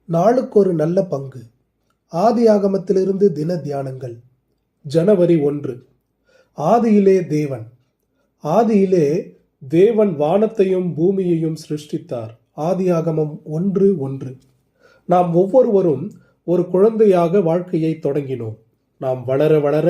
நாளுக்கொரு நல்ல பங்கு. ஆதியாகமத்திலிருந்து தின தியானங்கள். ஜனவரி 1. ஆதியிலே தேவன். ஆதியிலே தேவன் வானத்தையும் பூமியையும் சிருஷ்டித்தார். ஆதியாகமம் 1:1. நாம் ஒவ்வொருவரும் ஒரு குழந்தையாக வாழ்க்கையை தொடங்கினோம். நாம் வளர வளர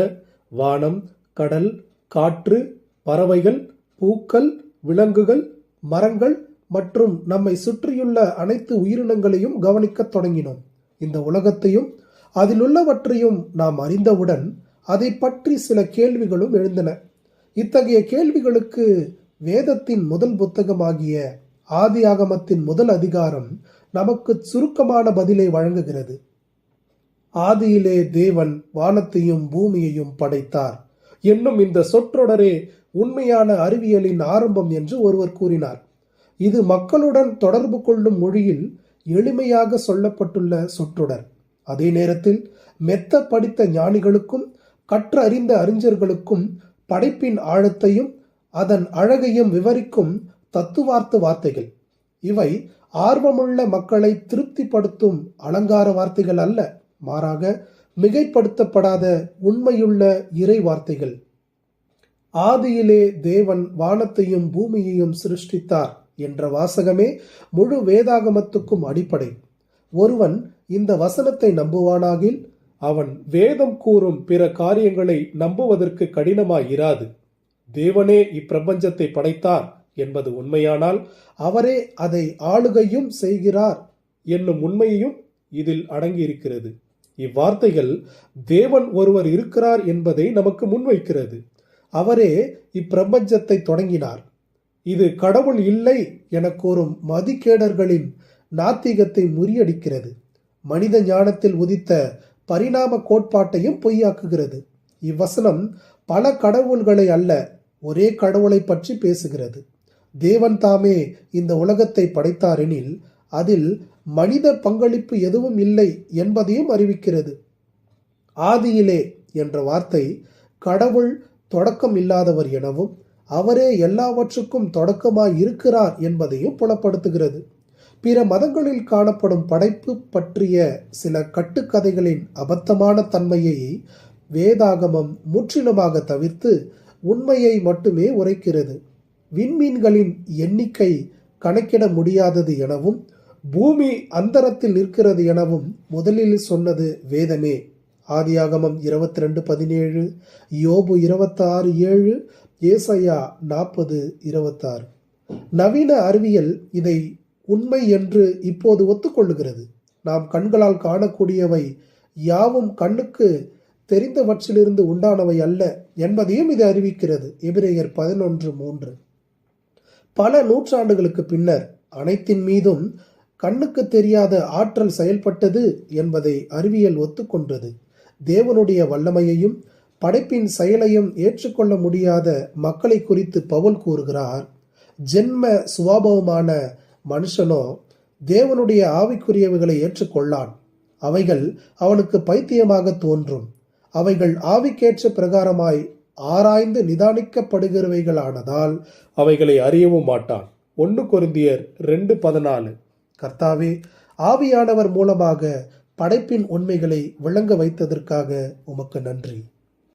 வானம், கடல், காற்று, பறவைகள், பூக்கள், விலங்குகள், மரங்கள் மற்றும் நம்மை சுற்றியுள்ள அனைத்து உயிரினங்களையும் கவனிக்கத் தொடங்கினோம். இந்த உலகத்தையும் அதிலுள்ளவற்றையும் நாம் அறிந்தவுடன் அதை பற்றி சில கேள்விகளும் எழுந்தன. இத்தகைய கேள்விகளுக்கு வேதத்தின் முதல் புத்தகமாகிய ஆதியாகமத்தின் முதல் அதிகாரம் நமக்கு சுருக்கமான பதிலை வழங்குகிறது. ஆதியிலே தேவன் வானத்தையும் பூமியையும் படைத்தார் என்னும் இந்த சொற்றொடரே உண்மையான அறிவியலின் ஆரம்பம் என்று ஒருவர் கூறினார். இது மக்களுடன் தொடர்பு கொள்ளும் மொழியில் எளிமையாக சொல்லப்பட்டுள்ள சொற்றொடர். அதே நேரத்தில் மெத்த படித்த ஞானிகளுக்கும் கற்றறிந்த அறிஞர்களுக்கும் படைப்பின் ஆழத்தையும் அதன் அழகையும் விவரிக்கும் தத்துவார்த்த வார்த்தைகள். இவை ஆர்வமுள்ள மக்களை திருப்திப்படுத்தும் அலங்கார வார்த்தைகள் அல்ல, மாறாக மிகைப்படுத்தப்படாத உண்மையுள்ள இறை வார்த்தைகள். ஆதியிலே தேவன் வானத்தையும் பூமியையும் சிருஷ்டித்தார் என்ற வாசகமே முழு வேதாகமத்துக்கும் அடிப்படை. ஒருவன் இந்த வசனத்தை நம்புவானாகில் அவன் வேதம் கூறும் பிற காரியங்களை நம்புவதற்கு கடினமாயிராது. தேவனே இப்பிரபஞ்சத்தை படைத்தார் என்பது உண்மையானால் அவரே அதை ஆளுகையும் செய்கிறார் என்னும் உண்மையையும் இதில் அடங்கியிருக்கிறது. இவ்வார்த்தைகள் தேவன் ஒருவர் இருக்கிறார் என்பதை நமக்கு முன்வைக்கிறது. அவரே இப்பிரபஞ்சத்தை தொடங்கினார். இது கடவுள் இல்லை என கூறும் மதிகேடர்களின் நாத்திகத்தை முறியடிக்கிறது. மனித ஞானத்தில் உதித்த பரிணாம கோட்பாட்டையும் பொய்யாக்குகிறது. இவ்வசனம் பல கடவுள்களை அல்ல, ஒரே கடவுளை பற்றி பேசுகிறது. தேவன் தாமே இந்த உலகத்தை படைத்தாரெனில் அதில் மனித பங்களிப்பு எதுவும் இல்லை என்பதையும் அறிவிக்கிறது. ஆதியிலே என்ற வார்த்தை கடவுள் தொடக்கம் இல்லாதவர் எனவும் அவரே எல்லாவற்றுக்கும் தொடக்கமாய் இருக்கிறார் என்பதையும் புலப்படுத்துகிறது. பிற மதங்களில் காணப்படும் படைப்பு பற்றிய சில கட்டுக்கதைகளின் அபத்தமான தன்மையை வேதாகமம் முற்றிலுமாக தவிர்த்து உண்மையை மட்டுமே உரைக்கிறது. விண்மீன்களின் எண்ணிக்கை கணக்கிட முடியாதது எனவும் பூமி அந்தரத்தில் நிற்கிறது எனவும் முதலில் சொன்னது வேதமே. ஆதியாகமம் 22:17, யோபு 26:7, ஏசாயா 40:26. நவீன அறிவியல் இதை உண்மை என்று இப்போது ஒத்துக்கொள்ளுகிறது. நாம் கண்களால் காணக்கூடியவை யாவும் கண்ணுக்கு தெரிந்தவற்றிலிருந்து உண்டானவை அல்ல என்பதையும் இது அறிவிக்கிறது. எபிரேயர் 11:3. பல நூற்றாண்டுகளுக்கு பின்னர் அனைத்தின் மீதும் கண்ணுக்கு தெரியாத ஆற்றல் செயல்பட்டது என்பதை அறிவியல் ஒத்துக்கொண்டது. தேவனுடைய வல்லமையையும் படைப்பின் செயலையும் ஏற்றுக்கொள்ள முடியாத மக்களை குறித்து பவுல் கூறுகிறார். ஜென்ம சுபாவமான மனுஷனோ தேவனுடைய ஆவிக்குரியவைகளை ஏற்றுக்கொள்ளான். அவைகள் அவனுக்கு பைத்தியமாக தோன்றும். அவைகள் ஆவிக்கேற்ற பிரகாரமாய் ஆராய்ந்து நிதானிக்கப்படுகிறவைகளானதால் அவைகளை அறியவும் மாட்டான். 1 கொரிந்தியர் 2:14. கர்த்தாவே, ஆவியானவர் மூலமாக படைப்பின் உண்மைகளை விளங்க வைத்ததற்காக உமக்கு நன்றி.